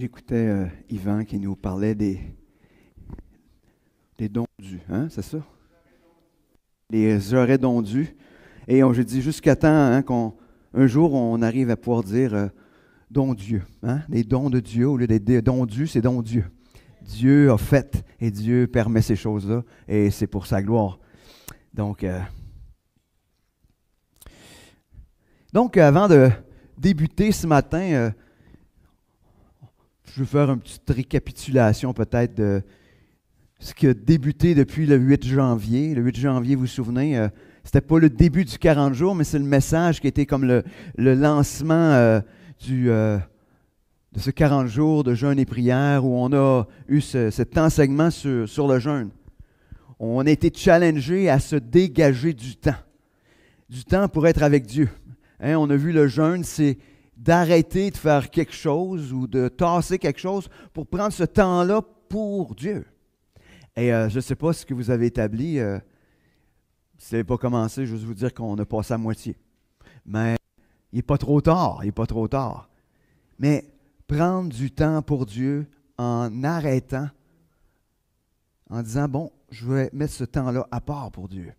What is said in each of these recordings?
J'écoutais Yvan qui nous parlait des dons dus, hein, c'est ça? Les aurais dons dus. Et j'ai dit jusqu'à temps qu'un jour on arrive à pouvoir dire don Dieu, hein? Les dons de Dieu, au lieu d'être des dons dus, c'est don Dieu. Dieu a fait et Dieu permet ces choses-là et c'est pour sa gloire. Donc, avant de débuter ce matin, je veux faire une petite récapitulation peut-être de ce qui a débuté depuis le 8 janvier. Le 8 janvier, vous vous souvenez, c'était pas le début du 40 jours, mais c'est le message qui était comme le lancement de ce 40 jours de jeûne et prière où on a eu cet enseignement sur le jeûne. On a été challengé à se dégager du temps pour être avec Dieu. Hein, on a vu le jeûne, c'est d'arrêter de faire quelque chose ou de tasser quelque chose pour prendre ce temps-là pour Dieu. Et je ne sais pas ce que vous avez établi. Si vous n'avez pas commencé, je veux vous dire qu'on a passé à moitié. Mais il n'est pas trop tard, Mais prendre du temps pour Dieu en arrêtant, en disant, bon, je vais mettre ce temps-là à part pour Dieu.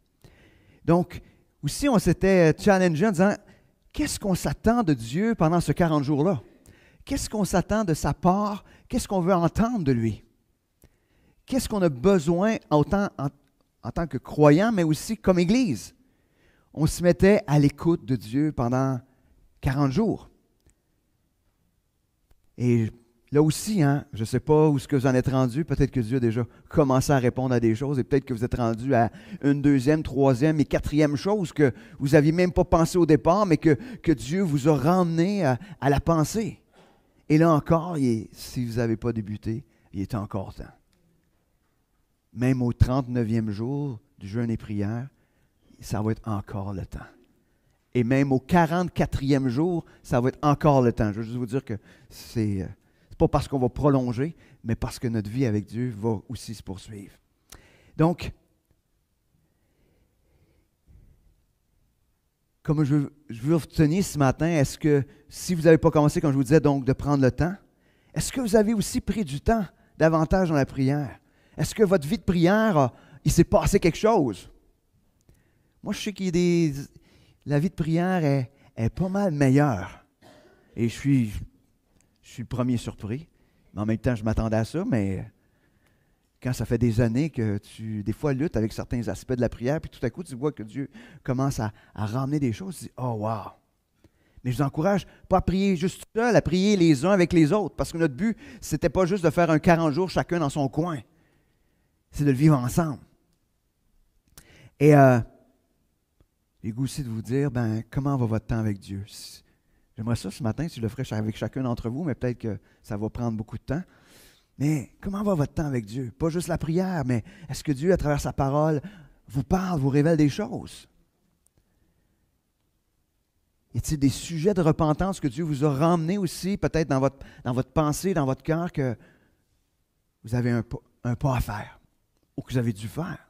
Donc, aussi, on s'était challengé en disant, qu'est-ce qu'on s'attend de Dieu pendant ce 40 jours-là? Qu'est-ce qu'on s'attend de sa part? Qu'est-ce qu'on veut entendre de lui? Qu'est-ce qu'on a besoin autant en tant que croyant, mais aussi comme Église? On se mettait à l'écoute de Dieu pendant 40 jours. Et là aussi, je ne sais pas où est-ce que vous en êtes rendu. Peut-être que Dieu a déjà commencé à répondre à des choses et peut-être que vous êtes rendu à une deuxième, troisième et quatrième chose que vous n'aviez même pas pensé au départ, mais que Dieu vous a ramené à la pensée. Et là encore, si vous n'avez pas débuté, il est encore temps. Même au 39e jour du jeûne et prière, ça va être encore le temps. Et même au 44e jour, ça va être encore le temps. Je veux juste vous dire que c'est pas parce qu'on va prolonger, mais parce que notre vie avec Dieu va aussi se poursuivre. Donc, comme je veux vous tenir ce matin, est-ce que, si vous n'avez pas commencé, comme je vous disais, donc de prendre le temps, est-ce que vous avez aussi pris du temps davantage dans la prière? Est-ce que votre vie de prière, il s'est passé quelque chose? Moi, je sais la vie de prière est pas mal meilleure. Et je suis le premier surpris. Mais en même temps, je m'attendais à ça, mais quand ça fait des années que tu, des fois, luttes avec certains aspects de la prière, puis tout à coup, tu vois que Dieu commence à ramener des choses, tu dis « Oh, wow! » Mais je vous encourage pas à prier juste seul, à prier les uns avec les autres, parce que notre but, c'était pas juste de faire un 40 jours chacun dans son coin. C'est de le vivre ensemble. Et j'ai goût aussi de vous dire, comment va votre temps avec Dieu? J'aimerais ça ce matin, si je le ferais avec chacun d'entre vous, mais peut-être que ça va prendre beaucoup de temps. Mais comment va votre temps avec Dieu? Pas juste la prière, mais est-ce que Dieu, à travers sa parole, vous parle, vous révèle des choses? Y a-t-il des sujets de repentance que Dieu vous a ramenés aussi, peut-être dans votre pensée, dans votre cœur, que vous avez un pas à faire ou que vous avez dû faire?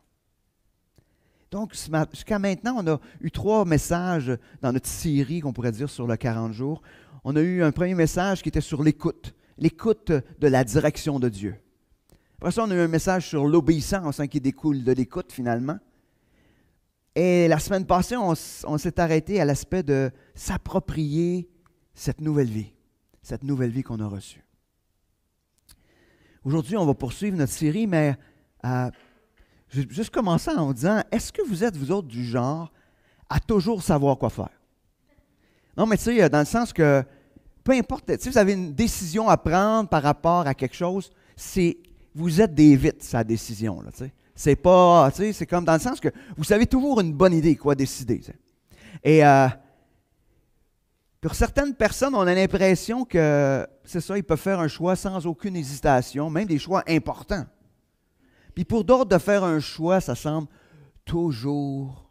Donc, jusqu'à maintenant, on a eu 3 messages dans notre série, qu'on pourrait dire, sur le 40 jours. On a eu un premier message qui était sur l'écoute de la direction de Dieu. Après ça, on a eu un message sur l'obéissance qui découle de l'écoute, finalement. Et la semaine passée, on s'est arrêté à l'aspect de s'approprier cette nouvelle vie qu'on a reçue. Aujourd'hui, on va poursuivre notre série, mais je vais juste commencer en disant, est-ce que vous êtes, vous autres, du genre à toujours savoir quoi faire? Non, mais tu sais, dans le sens que, peu importe, si vous avez une décision à prendre par rapport à quelque chose, vous êtes des vites, sa décision, là, tu sais. C'est pas, tu sais, c'est comme dans le sens que vous savez toujours une bonne idée quoi décider. Tu sais. Et pour certaines personnes, on a l'impression que, c'est ça, ils peuvent faire un choix sans aucune hésitation, même des choix importants. Puis pour d'autres, de faire un choix, ça semble toujours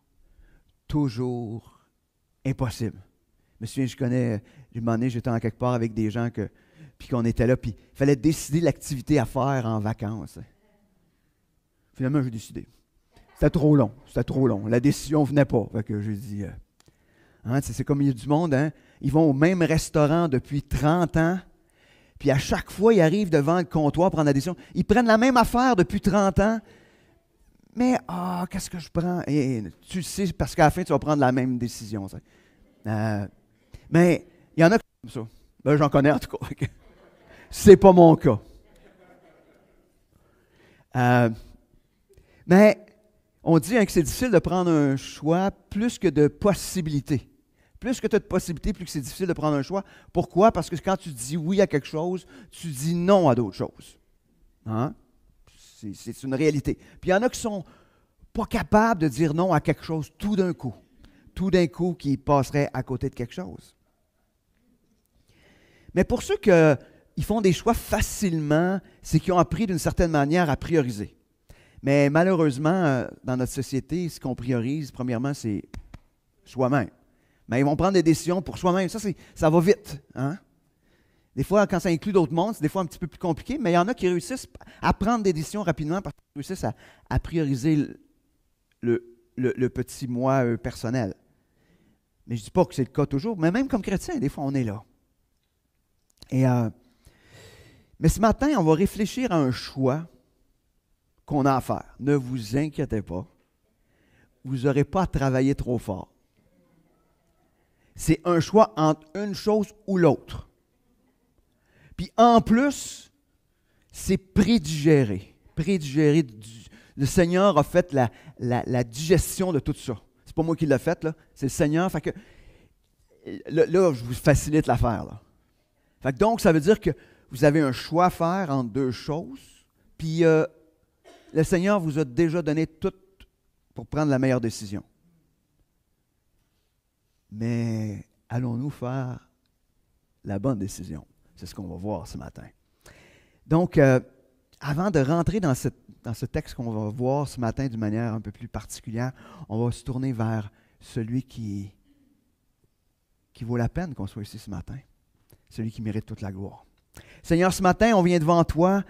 impossible. Je me souviens, un moment donné, j'étais en quelque part avec des gens puis qu'on était là, puis il fallait décider l'activité à faire en vacances. Finalement, j'ai décidé. C'était trop long. La décision ne venait pas. Fait que j'ai dit, c'est comme il y a du monde, ils vont au même restaurant depuis 30 ans, Puis à chaque fois, ils arrivent devant le comptoir prendre la décision. Ils prennent la même affaire depuis 30 ans. Mais, qu'est-ce que je prends? Et tu sais, parce qu'à la fin, tu vas prendre la même décision. Mais il y en a comme ça. Ben, j'en connais en tout cas. C'est pas mon cas. Mais on dit que c'est difficile de prendre un choix plus que de possibilités. Plus que tu as de possibilités, plus que c'est difficile de prendre un choix. Pourquoi? Parce que quand tu dis oui à quelque chose, tu dis non à d'autres choses. Hein? C'est une réalité. Puis il y en a qui sont pas capables de dire non à quelque chose tout d'un coup. Tout d'un coup, qui passerait à côté de quelque chose. Mais pour ceux qui font des choix facilement, c'est qu'ils ont appris d'une certaine manière à prioriser. Mais malheureusement, dans notre société, ce qu'on priorise, premièrement, c'est soi-même. Mais ils vont prendre des décisions pour soi-même. Ça va vite. Hein? Des fois, quand ça inclut d'autres mondes, c'est des fois un petit peu plus compliqué, mais il y en a qui réussissent à prendre des décisions rapidement parce qu'ils réussissent à prioriser le petit moi personnel. Mais je ne dis pas que c'est le cas toujours, mais même comme chrétien, des fois, on est là. Mais ce matin, on va réfléchir à un choix qu'on a à faire. Ne vous inquiétez pas. Vous n'aurez pas à travailler trop fort. C'est un choix entre une chose ou l'autre. Puis en plus, c'est prédigéré. Prédigéré. Le Seigneur a fait la digestion de tout ça. C'est pas moi qui l'ai fait, là. C'est le Seigneur. Fait que, là, je vous facilite l'affaire, là. Fait que donc, ça veut dire que vous avez un choix à faire entre deux choses. Puis le Seigneur vous a déjà donné tout pour prendre la meilleure décision. Mais allons-nous faire la bonne décision? C'est ce qu'on va voir ce matin. Donc, avant de rentrer dans ce texte qu'on va voir ce matin d'une manière un peu plus particulière, on va se tourner vers celui qui vaut la peine qu'on soit ici ce matin. Celui qui mérite toute la gloire. Seigneur, ce matin, on vient devant toi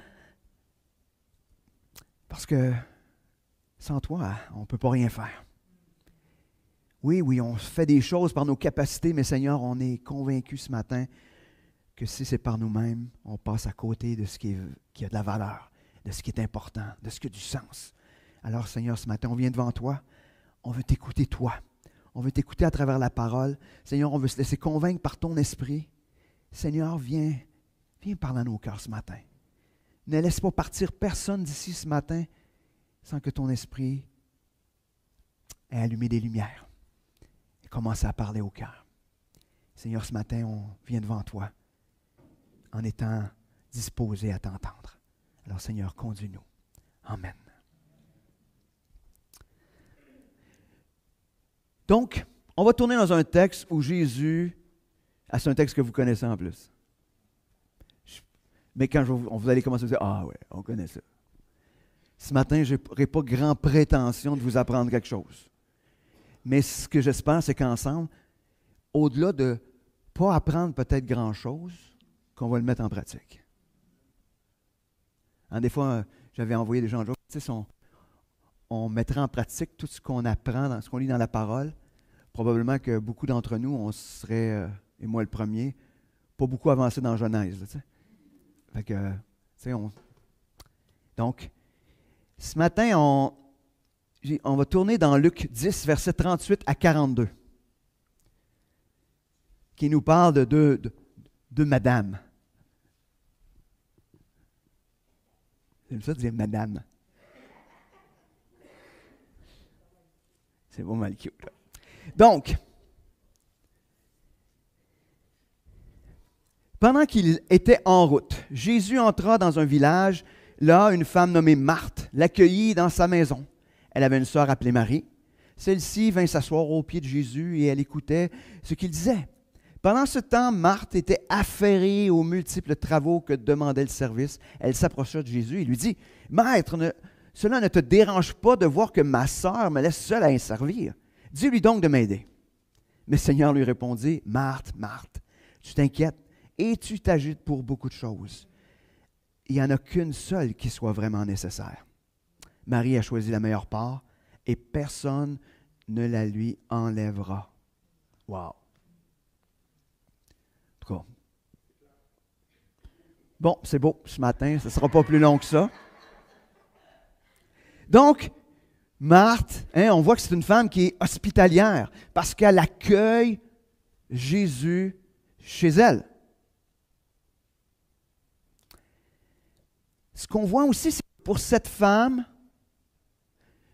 parce que sans toi, on ne peut pas rien faire. Oui, on fait des choses par nos capacités, mais Seigneur, on est convaincu ce matin que si c'est par nous-mêmes, on passe à côté de ce qui a de la valeur, de ce qui est important, de ce qui a du sens. Alors, Seigneur, ce matin, on vient devant toi. On veut t'écouter, toi. On veut t'écouter à travers la parole. Seigneur, on veut se laisser convaincre par ton esprit. Seigneur, viens parler à nos cœurs ce matin. Ne laisse pas partir personne d'ici ce matin sans que ton esprit ait allumé des lumières et commence à parler au cœur. Seigneur, ce matin, on vient devant toi en étant disposé à t'entendre. Alors, Seigneur, conduis-nous. Amen. Donc, on va tourner dans un texte où Jésus, c'est un texte que vous connaissez en plus. Mais quand vous allez commencer à dire, ah ouais, on connaît ça. Ce matin, je n'aurai pas grand prétention de vous apprendre quelque chose. Mais ce que j'espère, c'est qu'ensemble, au-delà de ne pas apprendre peut-être grand-chose, qu'on va le mettre en pratique. Des fois, j'avais envoyé des gens, on mettrait en pratique tout ce qu'on apprend, ce qu'on lit dans la parole. Probablement que beaucoup d'entre nous, on serait, et moi le premier, pas beaucoup avancé dans Genèse. Là, fait que, Donc, ce matin, on va tourner dans Luc 10, versets 38 à 42, qui nous parle de madame. J'aime ça de dire madame. C'est pas mal cute. Là. Donc, pendant qu'il était en route, Jésus entra dans un village. Là, une femme nommée Marthe l'accueillit dans sa maison. Elle avait une sœur appelée Marie. Celle-ci vint s'asseoir aux pieds de Jésus et elle écoutait ce qu'il disait. Pendant ce temps, Marthe était affairée aux multiples travaux que demandait le service. Elle s'approcha de Jésus et lui dit, « Maître, cela ne te dérange pas de voir que ma sœur me laisse seule à y servir? Dis-lui donc de m'aider. » Mais le Seigneur lui répondit, « Marthe, Marthe, tu t'inquiètes et tu t'agites pour beaucoup de choses. Il n'y en a qu'une seule qui soit vraiment nécessaire. Marie a choisi la meilleure part et personne ne la lui enlèvera. » Wow! En tout cas, Bon, c'est beau ce matin, ce ne sera pas plus long que ça. Donc, Marthe, on voit que c'est une femme qui est hospitalière parce qu'elle accueille Jésus chez elle. Ce qu'on voit aussi, c'est que pour cette femme,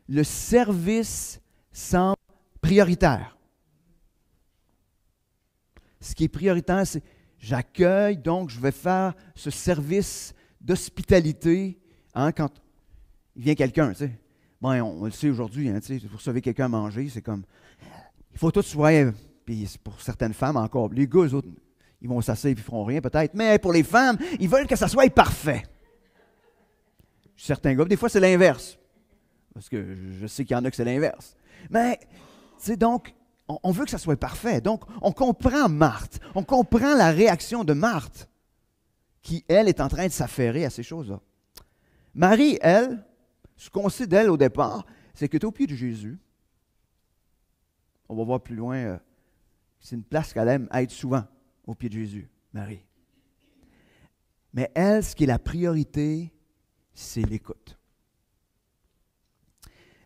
le service semble prioritaire. Ce qui est prioritaire, c'est j'accueille, donc je vais faire ce service d'hospitalité quand il vient quelqu'un. Tu sais. Bon, on le sait aujourd'hui, vous recevez quelqu'un à manger, c'est comme, il faut tout soigner, puis pour certaines femmes encore, les gars, eux autres, ils vont s'asseoir et ils ne feront rien peut-être, mais pour les femmes, ils veulent que ça soit parfait. Certains gars, des fois c'est l'inverse, parce que je sais qu'il y en a que c'est l'inverse. Mais, donc, on veut que ça soit parfait. Donc, on comprend Marthe, on comprend la réaction de Marthe, qui, elle, est en train de s'affairer à ces choses-là. Marie, elle, ce qu'on sait d'elle au départ, c'est qu'elle est au pied de Jésus. On va voir plus loin, c'est une place qu'elle aime être souvent, au pied de Jésus, Marie. Mais elle, ce qui est la priorité, c'est l'écoute.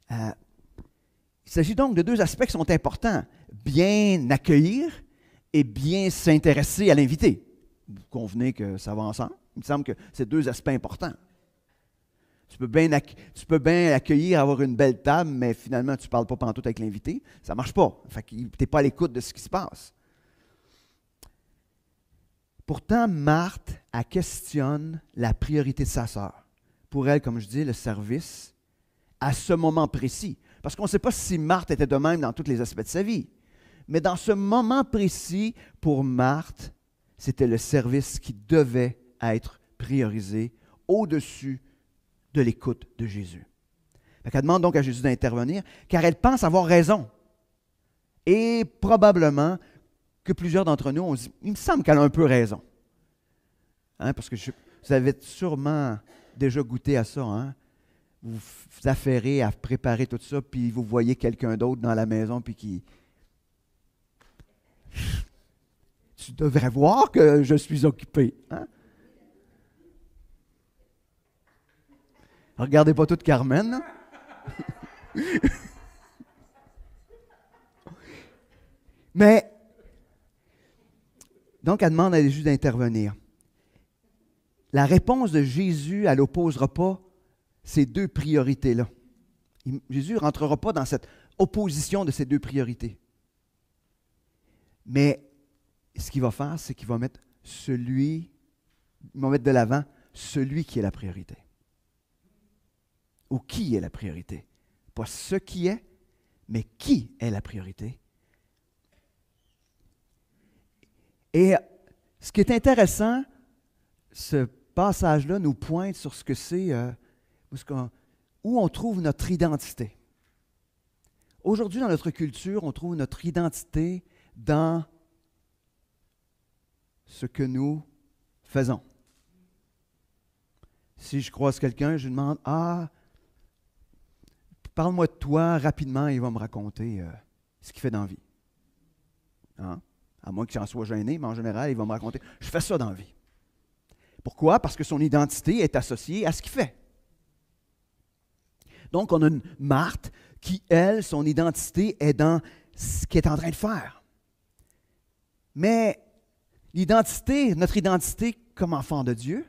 Il s'agit donc de deux aspects qui sont importants. Bien accueillir et bien s'intéresser à l'invité. Vous convenez que ça va ensemble? Il me semble que c'est deux aspects importants. Tu peux bien accueillir, avoir une belle table, mais finalement, tu ne parles pas pantoute avec l'invité. Ça ne marche pas. Fait que tu n'es pas à l'écoute de ce qui se passe. Pourtant, Marthe, elle questionne la priorité de sa sœur. Pour elle, comme je dis, le service, à ce moment précis. Parce qu'on ne sait pas si Marthe était de même dans tous les aspects de sa vie. Mais dans ce moment précis, pour Marthe, c'était le service qui devait être priorisé au-dessus de l'écoute de Jésus. Elle demande donc à Jésus d'intervenir, car elle pense avoir raison. Et probablement que plusieurs d'entre nous, on dit, il me semble qu'elle a un peu raison. Parce que vous avez sûrement déjà goûté à ça. Vous vous affairez à préparer tout ça, puis vous voyez quelqu'un d'autre dans la maison, puis qui... Tu devrais voir que je suis occupé. Regardez pas tout Carmen. Mais, donc, elle demande à Jésus d'intervenir. La réponse de Jésus, elle n'opposera pas ces deux priorités-là. Jésus ne rentrera pas dans cette opposition de ces deux priorités. Mais ce qu'il va faire, c'est qu'il va mettre de l'avant celui qui est la priorité. Ou qui est la priorité. Pas ce qui est, mais qui est la priorité. Et ce qui est intéressant, ce passage-là nous pointe sur ce que c'est, où on trouve notre identité. Aujourd'hui, dans notre culture, on trouve notre identité dans ce que nous faisons. Si je croise quelqu'un, je lui demande « parle-moi de toi rapidement », il va me raconter ce qu'il fait dans la vie. À moins qu'il en soit gêné, mais en général, il va me raconter « je fais ça dans la vie ». Pourquoi? Parce que son identité est associée à ce qu'il fait. Donc, on a une Marthe qui, elle, son identité est dans ce qu'elle est en train de faire. Mais notre identité comme enfant de Dieu,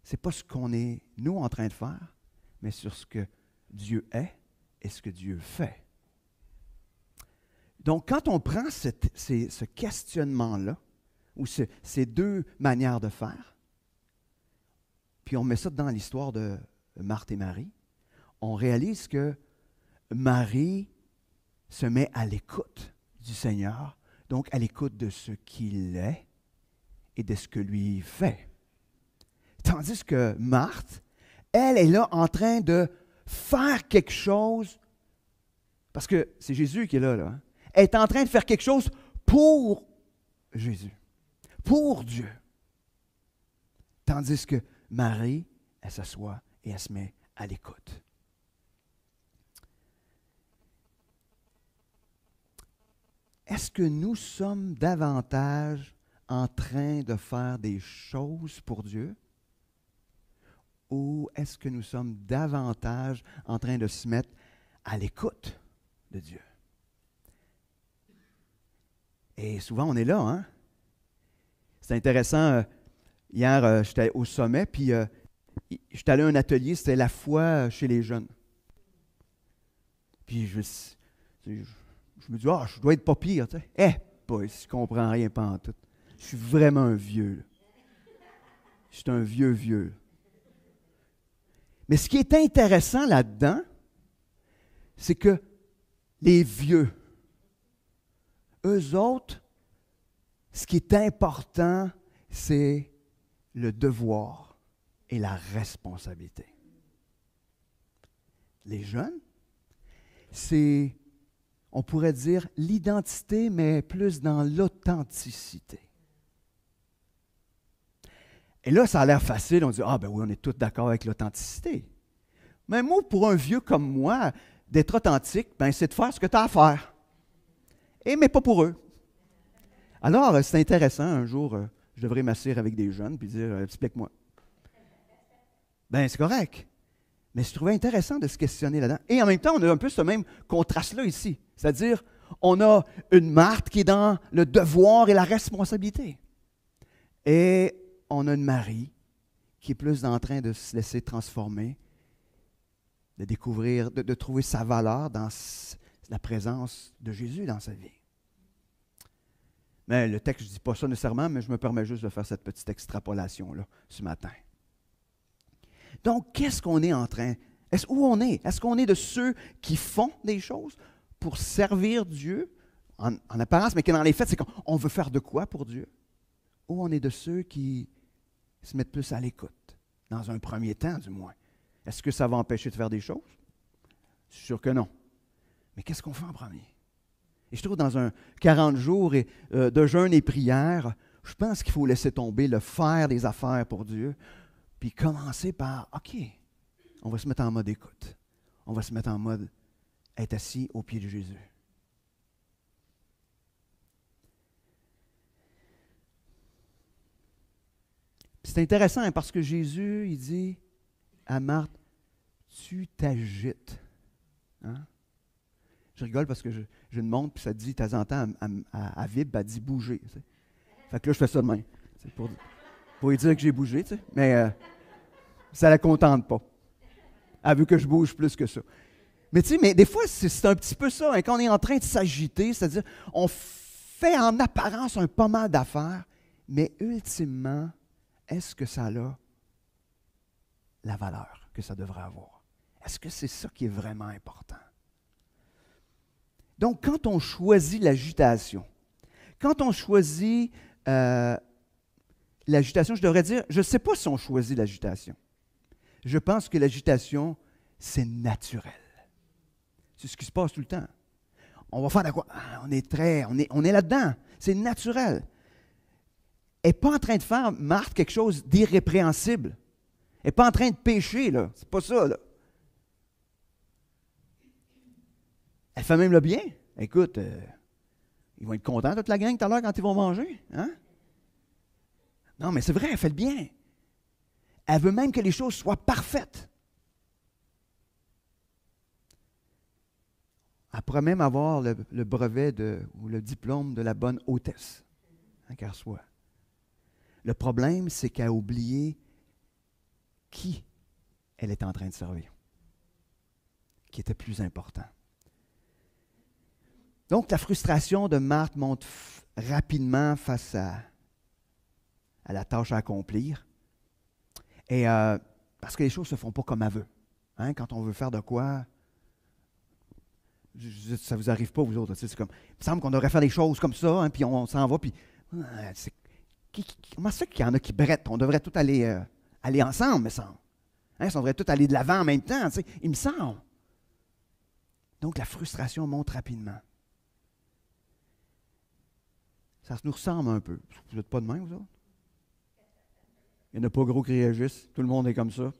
ce n'est pas ce qu'on est, nous, en train de faire, mais sur ce que Dieu est et ce que Dieu fait. Donc, quand on prend ce questionnement-là, ou ces deux manières de faire, puis on met ça dans l'histoire de Marthe et Marie, on réalise que Marie se met à l'écoute du Seigneur, donc à l'écoute de ce qu'il est et de ce que lui fait. Tandis que Marthe, elle est là en train de faire quelque chose, parce que c'est Jésus qui est là. Elle est en train de faire quelque chose pour Jésus, pour Dieu. Tandis que Marie, elle s'assoit et elle se met à l'écoute. Est-ce que nous sommes davantage en train de faire des choses pour Dieu? Ou est-ce que nous sommes davantage en train de se mettre à l'écoute de Dieu? Et souvent, on est là, hein? C'est intéressant. Hier, j'étais au sommet, puis j'étais allé à un atelier, c'était la foi chez les jeunes. Puis je me dis, je dois être pas pire, tu sais. Boy, je comprends rien pantoute. Je suis vraiment un vieux, là. Je suis un vieux. Mais ce qui est intéressant là-dedans, c'est que les vieux, eux autres, ce qui est important, c'est le devoir et la responsabilité. Les jeunes, c'est, on pourrait dire, l'identité, mais plus dans l'authenticité. Et là, ça a l'air facile, on dit, ben oui, on est tous d'accord avec l'authenticité. Mais moi, pour un vieux comme moi, d'être authentique, c'est de faire ce que tu as à faire. Mais pas pour eux. Alors, c'est intéressant, un jour, je devrais m'asseoir avec des jeunes et dire, explique-moi. C'est correct. Mais je trouvais intéressant de se questionner là-dedans. Et en même temps, on a un peu ce même contraste-là ici. C'est-à-dire, on a une Marthe qui est dans le devoir et la responsabilité. Et on a une Marie qui est plus en train de se laisser transformer, de découvrir, de trouver sa valeur dans la présence de Jésus dans sa vie. Mais le texte, je ne dis pas ça nécessairement, mais je me permets juste de faire cette petite extrapolation-là ce matin. Donc, qu'est-ce qu'on est en train? Où on est? Est-ce qu'on est de ceux qui font des choses pour servir Dieu, en apparence, mais que dans les faits, c'est qu'on veut faire de quoi pour Dieu? Ou on est de ceux qui se mettent plus à l'écoute, dans un premier temps du moins? Est-ce que ça va empêcher de faire des choses? Je suis sûr que non. Mais qu'est-ce qu'on fait en premier? Et je trouve dans un 40 jours de jeûne et prière, je pense qu'il faut laisser tomber le faire des affaires pour Dieu, puis commencer par, OK, on va se mettre en mode écoute. On va se mettre en mode être assis au pied de Jésus. Puis c'est intéressant hein, parce que Jésus, il dit à Marthe, tu t'agites. Hein? Je rigole parce que j'ai une montre, puis ça dit, de temps en temps, à vibre, elle dit bouger. Tu sais. Fait que là, je fais ça de même. Pour lui dire que j'ai bougé, tu sais. Mais ça ne la contente pas. Elle veut que je bouge plus que ça. Mais tu sais, mais des fois, c'est un petit peu ça. Hein, quand on est en train de s'agiter, c'est-à-dire, on fait en apparence un pas mal d'affaires, mais ultimement, est-ce que ça a la valeur que ça devrait avoir? Est-ce que c'est ça qui est vraiment important? Donc, quand on choisit l'agitation, quand on choisit l'agitation, je devrais dire, je ne sais pas si on choisit l'agitation. Je pense que l'agitation, c'est naturel. C'est ce qui se passe tout le temps. On va faire de quoi? On est là-dedans. C'est naturel. Elle n'est pas en train de faire, Marthe, quelque chose d'irrépréhensible. Elle n'est pas en train de pécher, là. C'est pas ça, là. Elle fait même le bien. Écoute, ils vont être contents, toute la gang, tout à l'heure, quand ils vont manger. Hein? Non, mais c'est vrai, elle fait le bien. Elle veut même que les choses soient parfaites. Elle pourrait même avoir le brevet ou le diplôme de la bonne hôtesse, hein, qu'elle soit. Le problème, c'est qu'elle a oublié qui elle est en train de servir, qui était plus important. Donc, la frustration de Marthe monte rapidement face à la tâche à accomplir. Et parce que les choses ne se font pas comme elle veut. Hein, quand on veut faire de quoi, ça ne vous arrive pas, vous autres. C'est comme, il me semble qu'on devrait faire des choses comme ça, hein, puis on s'en va, puis comment ça qu'il y en a qui brettent? On devrait tous aller ensemble, me semble. Hein, on devrait tous aller de l'avant en même temps, il me semble. Donc, la frustration monte rapidement. Ça nous ressemble un peu. Vous n'êtes pas de même, vous autres? Il n'y en a pas gros qui réagissent. Tout le monde est comme ça.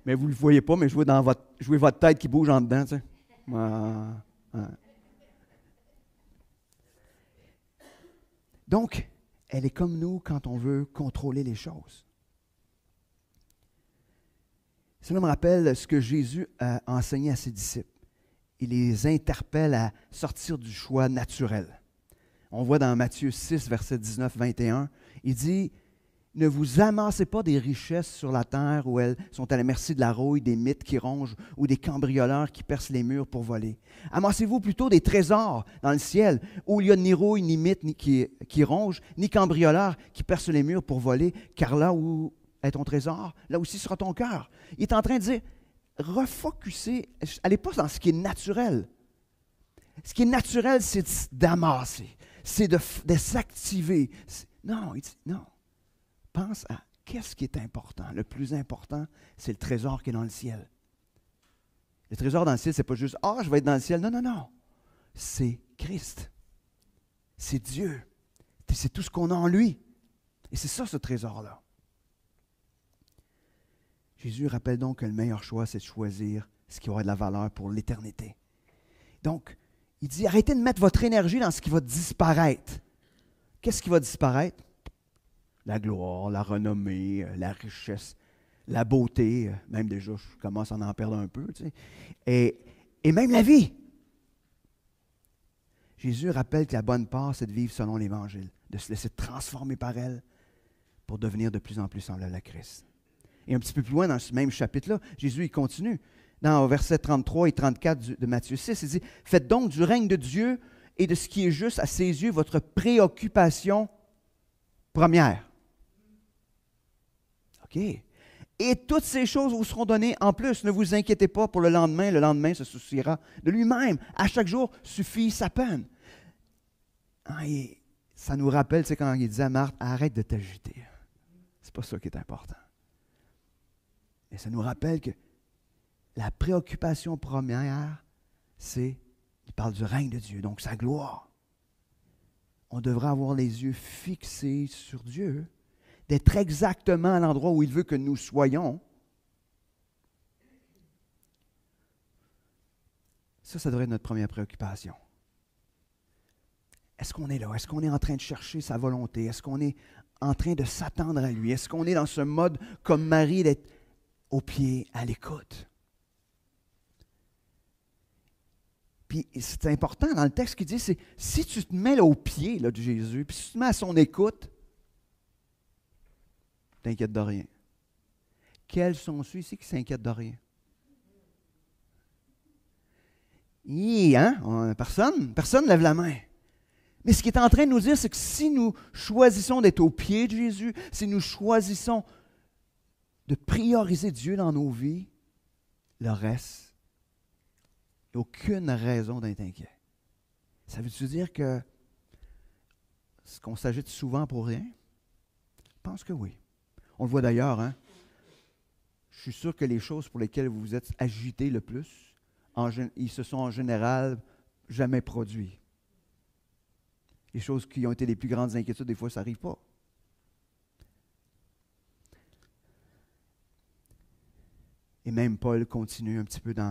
Mais vous ne le voyez pas, mais jouez votre tête qui bouge en dedans. Tu sais. Donc, elle est comme nous quand on veut contrôler les choses. Cela me rappelle ce que Jésus a enseigné à ses disciples. Il les interpelle à sortir du choix naturel. On voit dans Matthieu 6, versets 19-21, il dit « Ne vous amassez pas des richesses sur la terre où elles sont à la merci de la rouille, des mythes qui rongent ou des cambrioleurs qui percent les murs pour voler. Amassez-vous plutôt des trésors dans le ciel où il n'y a ni rouille, ni mythes qui rongent, ni cambrioleurs qui percent les murs pour voler, car là où est ton trésor, là aussi sera ton cœur. » Il est en train de dire, refocusez, allez pas dans ce qui est naturel. Ce qui est naturel, c'est d'amasser, c'est de s'activer. Non, il dit, non. Pense à qu'est-ce qui est important. Le plus important, c'est le trésor qui est dans le ciel. Le trésor dans le ciel, ce n'est pas juste, je vais être dans le ciel. Non, non, non. C'est Christ. C'est Dieu. C'est tout ce qu'on a en lui. Et c'est ça, ce trésor-là. Jésus rappelle donc que le meilleur choix, c'est de choisir ce qui aura de la valeur pour l'éternité. Donc, il dit, arrêtez de mettre votre énergie dans ce qui va disparaître. Qu'est-ce qui va disparaître? La gloire, la renommée, la richesse, la beauté. Même déjà, je commence à en perdre un peu. Tu sais. Et même la vie. Jésus rappelle que la bonne part, c'est de vivre selon l'Évangile, de se laisser transformer par elle pour devenir de plus en plus semblable à Christ. Et un petit peu plus loin dans ce même chapitre-là, Jésus il continue. Dans versets 33 et 34 de Matthieu 6, il dit « Faites donc du règne de Dieu et de ce qui est juste à ses yeux votre préoccupation première. » OK. Et toutes ces choses vous seront données en plus. Ne vous inquiétez pas pour le lendemain se souciera de lui-même. À chaque jour suffit sa peine. Et ça nous rappelle, c'est quand il dit à Marthe, arrête de t'agiter. C'est pas ça qui est important. Et ça nous rappelle que la préoccupation première, il parle du règne de Dieu, donc sa gloire. On devrait avoir les yeux fixés sur Dieu, d'être exactement à l'endroit où il veut que nous soyons. Ça devrait être notre première préoccupation. Est-ce qu'on est là? Est-ce qu'on est en train de chercher sa volonté? Est-ce qu'on est en train de s'attendre à lui? Est-ce qu'on est dans ce mode comme Marie d'être au pied, à l'écoute? Puis c'est important dans le texte qui dit, c'est si tu te mets là, au pied là, de Jésus, puis si tu te mets à son écoute, t'inquiète de rien. Quels sont ceux ici qui s'inquiètent de rien? Personne ne lève la main. Mais ce qu'il est en train de nous dire, c'est que si nous choisissons d'être au pied de Jésus, si nous choisissons de prioriser Dieu dans nos vies, le reste, il n'y a aucune raison d'être inquiet. Ça veut-tu dire que ce qu'on s'agite souvent pour rien? Je pense que oui. On le voit d'ailleurs, hein? Je suis sûr que les choses pour lesquelles vous vous êtes agités le plus, ils se sont en général jamais produits. Les choses qui ont été les plus grandes inquiétudes, des fois, ça n'arrive pas. Et même Paul continue un petit peu de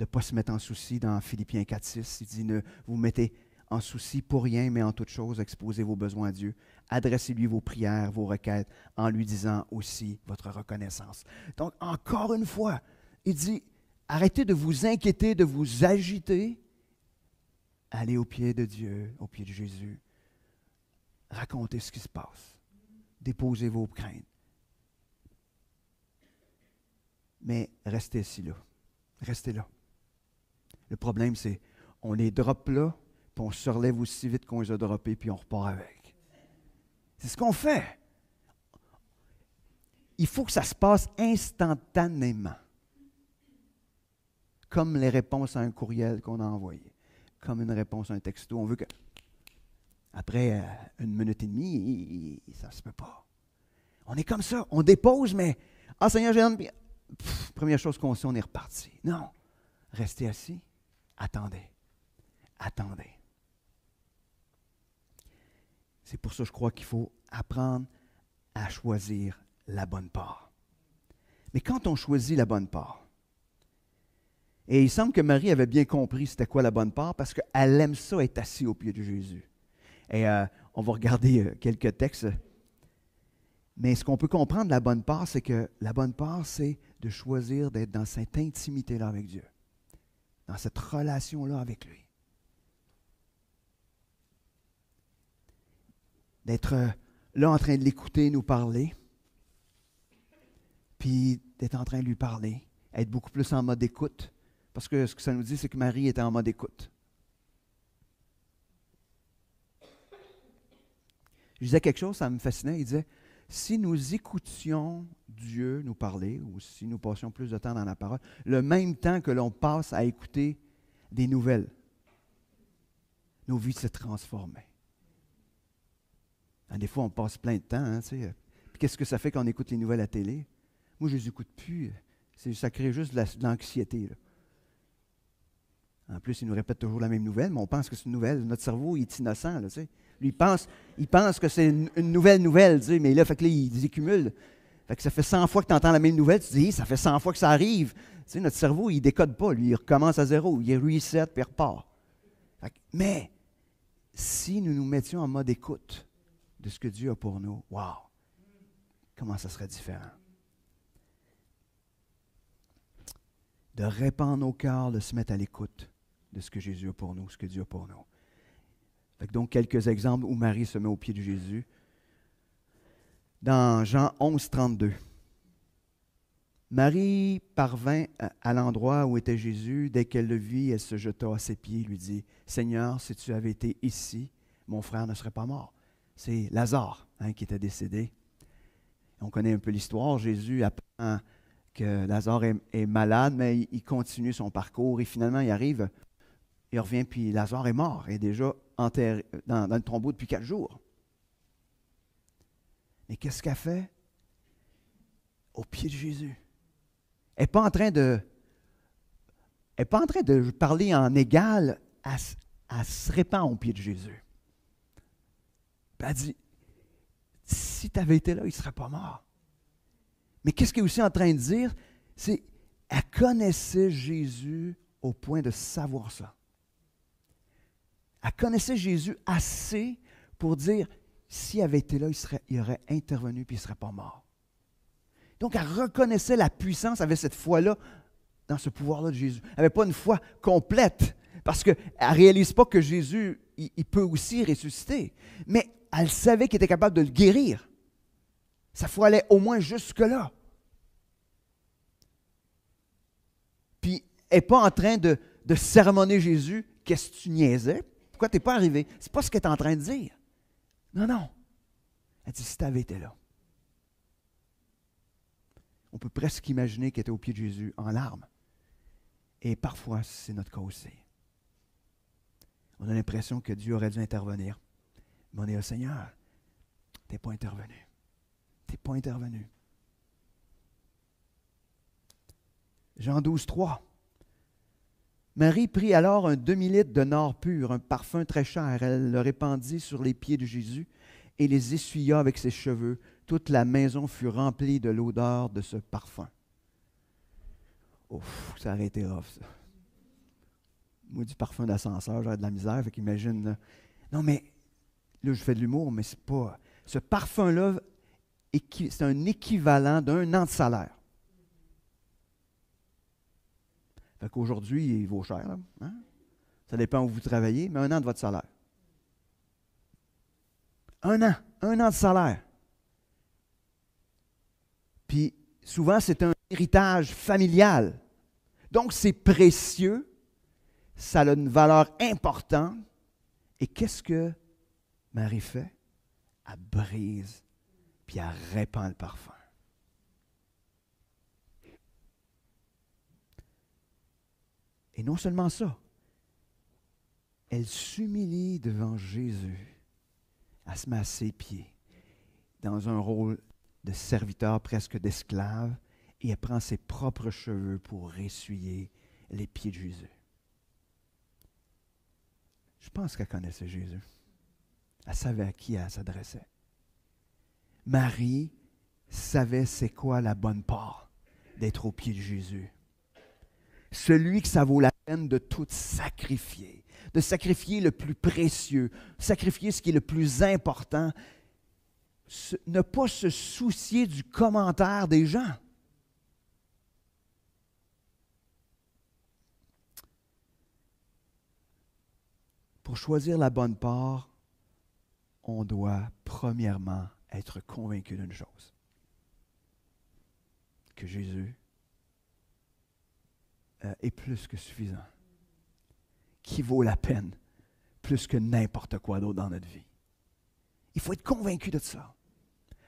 ne pas se mettre en souci dans Philippiens 4,6. Il dit, ne vous mettez en souci pour rien, mais en toute chose, exposez vos besoins à Dieu. Adressez-lui vos prières, vos requêtes, en lui disant aussi votre reconnaissance. Donc, encore une fois, il dit, arrêtez de vous inquiéter, de vous agiter. Allez au pied de Dieu, au pied de Jésus. Racontez ce qui se passe. Déposez vos craintes. Mais restez ici là. Restez là. Le problème, c'est on les drop là, puis on se relève aussi vite qu'on les a droppés, puis on repart avec. C'est ce qu'on fait. Il faut que ça se passe instantanément. Comme les réponses à un courriel qu'on a envoyé. Comme une réponse à un texto. On veut que, après 1 minute et demie, ça ne se peut pas. On est comme ça. On dépose, mais Seigneur, j'ai hâte. Première chose qu'on sait, on est reparti. Non. Restez assis. Attendez. Attendez. C'est pour ça que je crois qu'il faut apprendre à choisir la bonne part. Mais quand on choisit la bonne part, et il semble que Marie avait bien compris c'était quoi la bonne part parce qu'elle aime ça être assise au pied de Jésus. Et on va regarder quelques textes. Mais ce qu'on peut comprendre de la bonne part, c'est que la bonne part, c'est de choisir d'être dans cette intimité-là avec Dieu, dans cette relation-là avec lui. D'être là en train de l'écouter nous parler, puis d'être en train de lui parler, être beaucoup plus en mode écoute, parce que ce que ça nous dit, c'est que Marie était en mode écoute. Je disais quelque chose, ça me fascinait, il disait, si nous écoutions Dieu nous parler, ou si nous passions plus de temps dans la parole, le même temps que l'on passe à écouter des nouvelles, nos vies se transformaient. Des fois, on passe plein de temps, tu sais. Puis qu'est-ce que ça fait quand on écoute les nouvelles à la télé? Moi, je ne les écoute plus. Ça crée juste de l'anxiété. Là. En plus, ils nous répètent toujours la même nouvelle, mais on pense que c'est une nouvelle. Notre cerveau, il est innocent, là, tu sais. Lui, il pense que c'est une nouvelle, tu sais, mais là, fait que là, il décumule. Fait que ça fait 100 fois que tu entends la même nouvelle, tu te dis, ça fait 100 fois que ça arrive. Tu sais, notre cerveau, il ne décode pas, lui, il recommence à zéro, il reset, puis il repart. Mais, si nous nous mettions en mode écoute de ce que Dieu a pour nous, wow, comment ça serait différent. De répandre nos cœurs, de se mettre à l'écoute de ce que Jésus a pour nous, ce que Dieu a pour nous. Fait que donc, quelques exemples où Marie se met au pied de Jésus. Dans Jean 11, 32. Marie parvint à l'endroit où était Jésus. Dès qu'elle le vit, elle se jeta à ses pieds et lui dit, « Seigneur, si tu avais été ici, mon frère ne serait pas mort. » C'est Lazare qui était décédé. On connaît un peu l'histoire. Jésus apprend que Lazare est malade, mais il continue son parcours et finalement il arrive, il revient, puis Lazare est mort, il est déjà enterré dans le tombeau depuis 4 jours. Mais qu'est-ce qu'elle fait? Au pied de Jésus. Elle n'est pas en train de parler en égal, elle se répand au pied de Jésus. Puis elle dit, si tu avais été là, il ne serait pas mort. Mais qu'est-ce qu'elle est aussi en train de dire? C'est qu'elle connaissait Jésus au point de savoir ça. Elle connaissait Jésus assez pour dire, s'il avait été là, il aurait intervenu et il ne serait pas mort. Donc, elle reconnaissait la puissance, elle avait cette foi-là dans ce pouvoir-là de Jésus. Elle n'avait pas une foi complète, parce qu'elle ne réalise pas que Jésus, il peut aussi ressusciter. Mais elle savait qu'il était capable de le guérir. Sa foi allait au moins jusque-là. Puis, elle n'est pas en train de sermonner Jésus. Qu'est-ce que tu niaisais? Pourquoi tu n'es pas arrivé? Ce n'est pas ce qu'elle est en train de dire. Non, non. Elle dit, si tu avais été là. On peut presque imaginer qu'elle était au pied de Jésus en larmes. Et parfois, c'est notre cas aussi. On a l'impression que Dieu aurait dû intervenir. Mais on est au Seigneur. Tu n'es pas intervenu. Tu n'es pas intervenu. Jean 12, 3. Marie prit alors un demi-litre de nard pur, un parfum très cher. Elle le répandit sur les pieds de Jésus et les essuya avec ses cheveux. Toute la maison fut remplie de l'odeur de ce parfum. Ouf, ça aurait été rough, ça. Moi, du parfum d'ascenseur, j'aurais de la misère, fait qu'imagine, là. Non, mais, là, je fais de l'humour, mais c'est pas... Ce parfum-là, c'est un équivalent d'un an de salaire. Fait qu'aujourd'hui, il vaut cher, là. Hein? Ça dépend où vous travaillez, mais 1 an de votre salaire. 1 an de salaire. Puis, souvent, c'est un héritage familial. Donc, c'est précieux, ça a une valeur importante. Et qu'est-ce que Marie fait? Elle brise, puis elle répand le parfum. Et non seulement ça, elle s'humilie devant Jésus. Elle se met à ses pieds, dans un rôle de serviteur, presque d'esclave, et elle prend ses propres cheveux pour essuyer les pieds de Jésus. Je pense qu'elle connaissait Jésus. Elle savait à qui elle s'adressait. Marie savait c'est quoi la bonne part d'être au pied de Jésus. Celui que ça vaut la peine de tout sacrifier, de sacrifier le plus précieux, sacrifier ce qui est le plus important, ne pas se soucier du commentaire des gens. Pour choisir la bonne part, on doit premièrement être convaincu d'une chose, que Jésus est plus que suffisant, qui vaut la peine plus que n'importe quoi d'autre dans notre vie. Il faut être convaincu de ça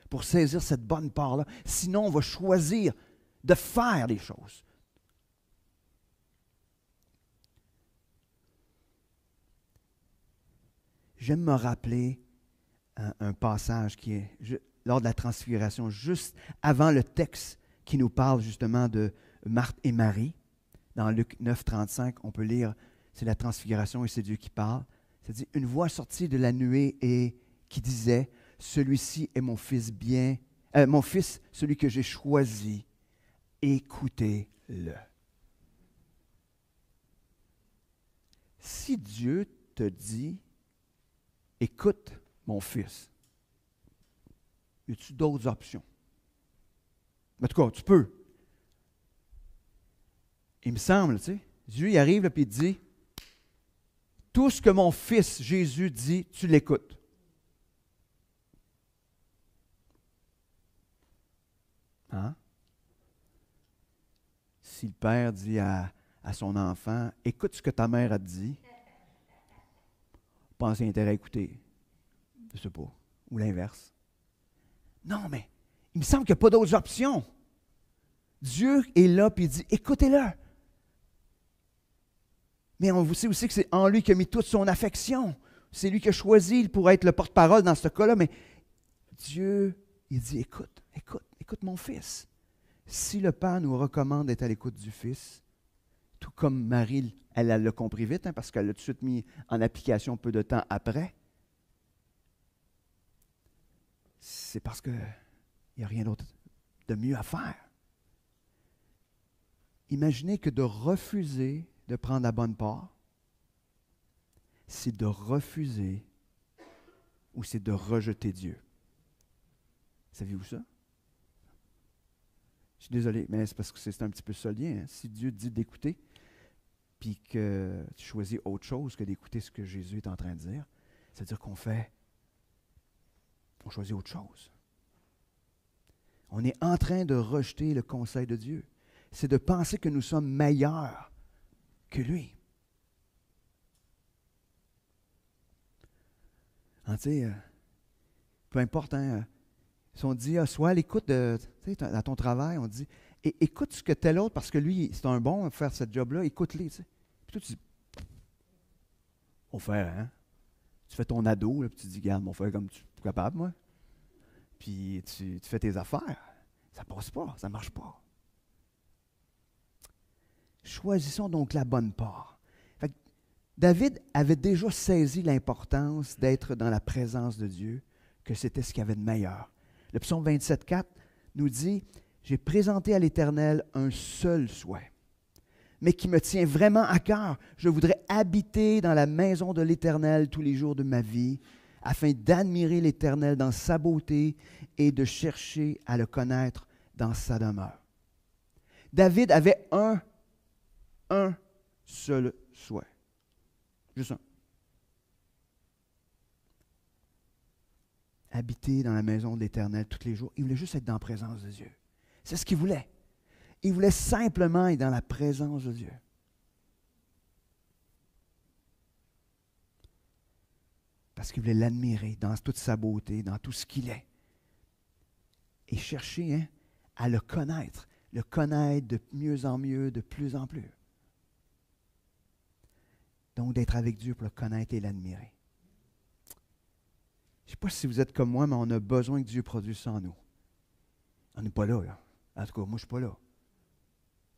pour saisir cette bonne part-là. Sinon, on va choisir de faire des choses. J'aime me rappeler un passage qui est lors de la transfiguration, juste avant le texte qui nous parle justement de Marthe et Marie. Dans Luc 9, 35, on peut lire, c'est la transfiguration et c'est Dieu qui parle. C'est-à-dire, une voix sortie de la nuée et qui disait, « Celui-ci est mon fils mon fils, celui que j'ai choisi, écoutez-le. » Si Dieu te dit, « Écoute mon fils », y a-t-il d'autres options? En tout cas, tu peux. Il me semble, tu sais, Dieu il arrive et il dit, « Tout ce que mon fils Jésus dit, tu l'écoutes. » Hein? Si le père dit à son enfant, « Écoute ce que ta mère a dit », pense qu'il a intérêt à écouter. Je ne sais pas. Ou l'inverse. Non, mais il me semble qu'il n'y a pas d'autres options. Dieu est là et il dit, écoutez-le. Mais on sait aussi que c'est en lui qu'il a mis toute son affection. C'est lui qui a choisi pour être le porte-parole dans ce cas-là. Mais Dieu, il dit, écoute mon fils. Si le Père nous recommande d'être à l'écoute du Fils, tout comme Marie, elle l'a compris vite, parce qu'elle l'a tout de suite mis en application peu de temps après, c'est parce qu'il n'y a rien d'autre de mieux à faire. Imaginez que de refuser de prendre la bonne part, c'est de refuser ou c'est de rejeter Dieu. Saviez-vous ça? Je suis désolé, mais c'est parce que c'est un petit peu ça le lien. Hein? Si Dieu te dit d'écouter, puis que tu choisis autre chose que d'écouter ce que Jésus est en train de dire, c'est-à-dire qu'on choisit autre chose. On est en train de rejeter le conseil de Dieu. C'est de penser que nous sommes meilleurs que lui. Hein, peu importe, si on dit, sois à l'écoute à ton travail, on dit, écoute ce que tel autre, parce que lui, c'est un bon à faire ce job-là, écoute-les. Puis toi, tu dis, mon frère, hein? Tu fais ton ado, là, puis tu dis, regarde, mon frère, comme tu es capable, moi. Puis tu fais tes affaires. Ça passe pas, ça marche pas. Choisissons donc la bonne part. Fait que David avait déjà saisi l'importance d'être dans la présence de Dieu, que c'était ce qu'il y avait de meilleur. Le psaume 27,4 nous dit, « J'ai présenté à l'Éternel un seul souhait, mais qui me tient vraiment à cœur. Je voudrais habiter dans la maison de l'Éternel tous les jours de ma vie, afin d'admirer l'Éternel dans sa beauté et de chercher à le connaître dans sa demeure. » David avait un seul souhait. Juste un. Habiter dans la maison de l'Éternel tous les jours. Il voulait juste être dans la présence de Dieu. C'est ce qu'il voulait. Il voulait simplement être dans la présence de Dieu. Parce qu'il voulait l'admirer dans toute sa beauté, dans tout ce qu'il est. Et chercher à le connaître de mieux en mieux, de plus en plus. Donc, d'être avec Dieu pour le connaître et l'admirer. Je ne sais pas si vous êtes comme moi, mais on a besoin que Dieu produise ça en nous. On n'est pas là, là. En tout cas, moi, je ne suis pas là.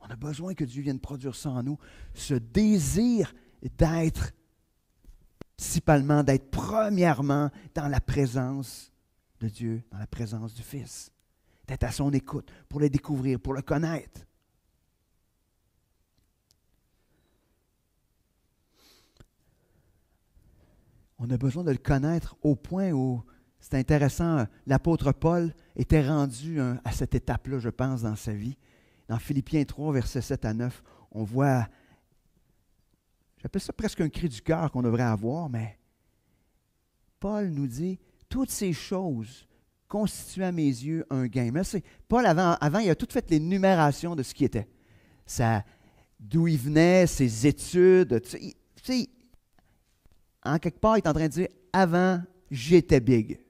On a besoin que Dieu vienne produire ça en nous. Ce désir d'être, principalement, d'être premièrement dans la présence de Dieu, dans la présence du Fils. D'être à son écoute, pour le découvrir, pour le connaître. On a besoin de le connaître au point où, c'est intéressant, l'apôtre Paul était rendu à cette étape-là, je pense, dans sa vie. Dans Philippiens 3, versets 7 à 9, on voit, j'appelle ça presque un cri du cœur qu'on devrait avoir, mais Paul nous dit, toutes ces choses constituent à mes yeux un gain. Mais là, Paul, avant, il a tout fait l'énumération de ce qui était. D'où il venait, ses études. Tu sais, en quelque part, il est en train de dire, avant, j'étais big.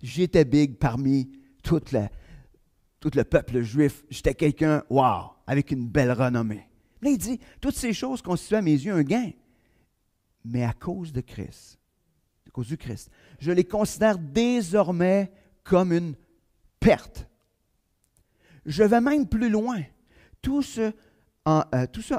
J'étais big parmi tout le peuple juif. J'étais quelqu'un, wow, avec une belle renommée. Là, il dit, toutes ces choses constituent à mes yeux un gain. Mais à cause de Christ, à cause du Christ, je les considère désormais comme une perte. Je vais même plus loin. Tout ce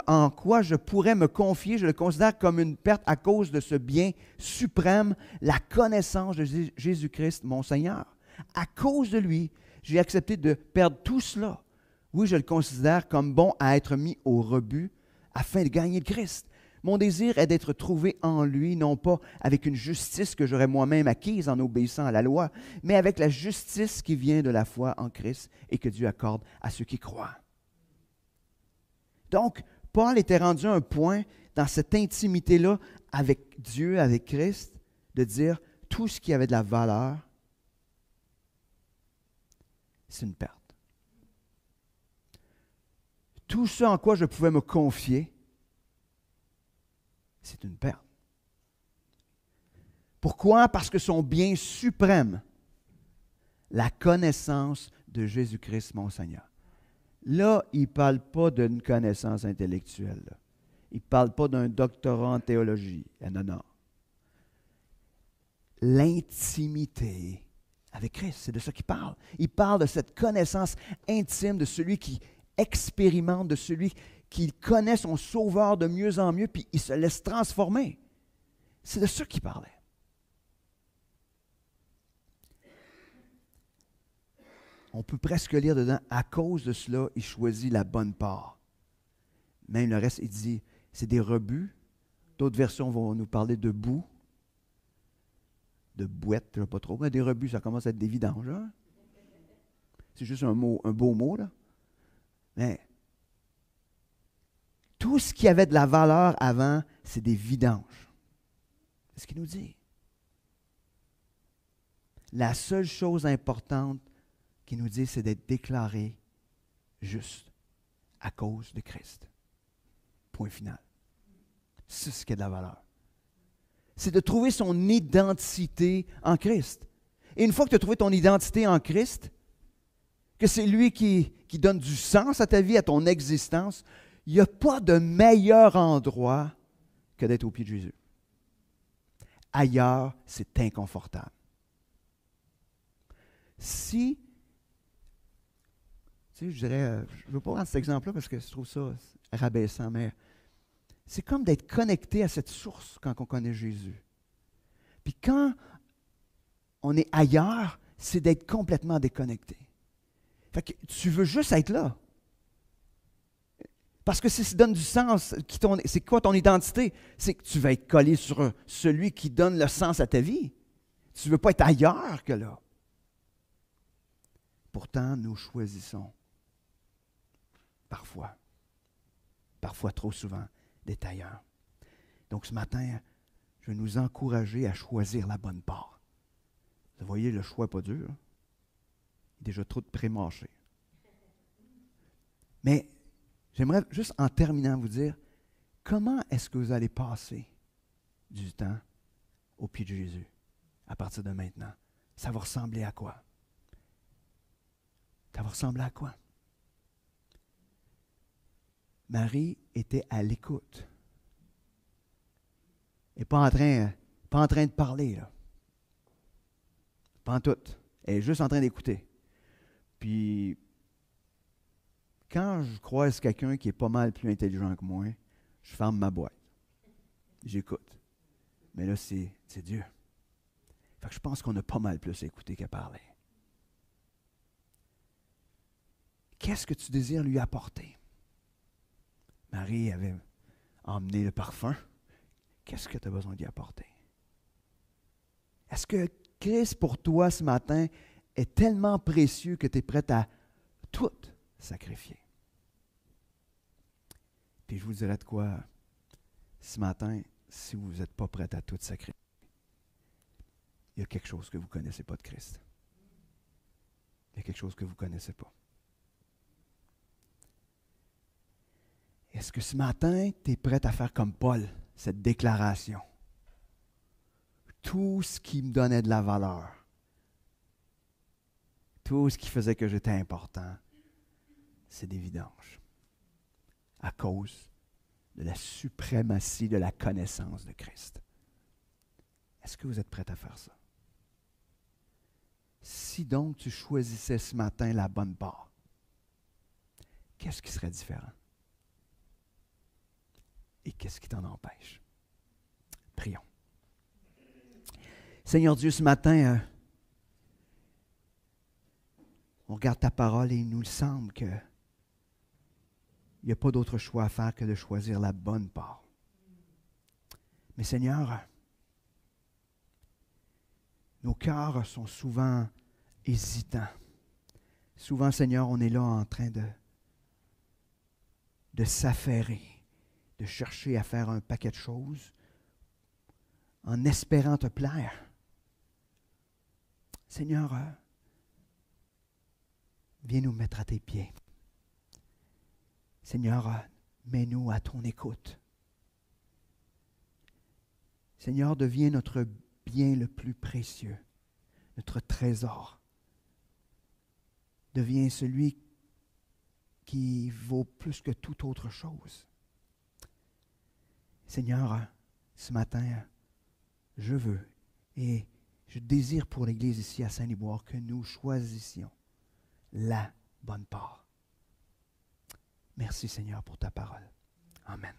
en quoi je pourrais me confier, je le considère comme une perte à cause de ce bien suprême, la connaissance de Jésus-Christ, mon Seigneur. À cause de lui, j'ai accepté de perdre tout cela. Oui, je le considère comme bon à être mis au rebut afin de gagner le Christ. Mon désir est d'être trouvé en lui, non pas avec une justice que j'aurais moi-même acquise en obéissant à la loi, mais avec la justice qui vient de la foi en Christ et que Dieu accorde à ceux qui croient. Donc, Paul était rendu à un point dans cette intimité-là avec Dieu, avec Christ, de dire tout ce qui avait de la valeur, c'est une perte. Tout ce en quoi je pouvais me confier, c'est une perte. Pourquoi? Parce que son bien suprême, la connaissance de Jésus-Christ, mon Seigneur. Là, il ne parle pas d'une connaissance intellectuelle. Là. Il ne parle pas d'un doctorat en théologie. Non, non. L'intimité avec Christ, c'est de ça qu'il parle. Il parle de cette connaissance intime de celui qui expérimente, de celui qui connaît son Sauveur de mieux en mieux, puis il se laisse transformer. C'est de ça qu'il parlait. On peut presque lire dedans, à cause de cela, il choisit la bonne part. Même le reste, il dit, c'est des rebuts. D'autres versions vont nous parler de boue, de bouette, je ne sais pas trop. Mais des rebuts, ça commence à être des vidanges. Hein? C'est juste un beau mot, là. Mais tout ce qui avait de la valeur avant, c'est des vidanges. C'est ce qu'il nous dit. La seule chose importante qu'il nous dit, c'est d'être déclaré juste à cause de Christ. Point final. C'est ce qui a de la valeur. C'est de trouver son identité en Christ. Et une fois que tu as trouvé ton identité en Christ, que c'est lui qui donne du sens à ta vie, à ton existence, il n'y a pas de meilleur endroit que d'être au pied de Jésus. Ailleurs, c'est inconfortable. Si, tu sais, je dirais, je ne veux pas prendre cet exemple-là parce que je trouve ça rabaissant, mais c'est comme d'être connecté à cette source quand on connaît Jésus. Puis quand on est ailleurs, c'est d'être complètement déconnecté. Fait que tu veux juste être là. Parce que si ça donne du sens, c'est quoi ton identité? C'est que tu vas être collé sur celui qui donne le sens à ta vie. Tu ne veux pas être ailleurs que là. Pourtant, nous choisissons parfois trop souvent, d'être ailleurs. Donc ce matin, je vais nous encourager à choisir la bonne part. Vous voyez, le choix n'est pas dur. Il y a déjà trop de pré-mâché. Mais j'aimerais juste en terminant vous dire, comment est-ce que vous allez passer du temps au pied de Jésus à partir de maintenant? Ça va ressembler à quoi? Ça va ressembler à quoi? Marie était à l'écoute. Elle n'est pas en train de parler, là. Pas en tout. Elle est juste en train d'écouter. Puis, quand je croise quelqu'un qui est pas mal plus intelligent que moi, je ferme ma boîte. J'écoute. Mais là, c'est Dieu. Fait que je pense qu'on a pas mal plus à écouter qu'à parler. Qu'est-ce que tu désires lui apporter? Marie avait emmené le parfum. Qu'est-ce que tu as besoin d'y apporter? Est-ce que Christ pour toi ce matin est tellement précieux que tu es prêt à tout sacrifier? Puis je vous dirais de quoi ce matin, si vous n'êtes pas prêt à tout sacrifier, il y a quelque chose que vous ne connaissez pas de Christ. Il y a quelque chose que vous ne connaissez pas. Est-ce que ce matin, tu es prêt à faire comme Paul, cette déclaration? Tout ce qui me donnait de la valeur, tout ce qui faisait que j'étais important, c'est des vidanges. À cause de la suprématie de la connaissance de Christ. Est-ce que vous êtes prêt à faire ça? Si donc tu choisissais ce matin la bonne part, qu'est-ce qui serait différent? Et qu'est-ce qui t'en empêche? Prions. Seigneur Dieu, ce matin, on regarde ta parole et il nous semble que il n'y a pas d'autre choix à faire que de choisir la bonne part. Mais Seigneur, nos cœurs sont souvent hésitants. Souvent, Seigneur, on est là en train de s'affairer, de chercher à faire un paquet de choses en espérant te plaire. Seigneur, viens nous mettre à tes pieds. Seigneur, mets-nous à ton écoute. Seigneur, deviens notre bien le plus précieux, notre trésor. Deviens celui qui vaut plus que toute autre chose. Seigneur, ce matin, je veux et je désire pour l'Église ici à Saint-Liboire que nous choisissions la bonne part. Merci Seigneur pour ta parole. Amen.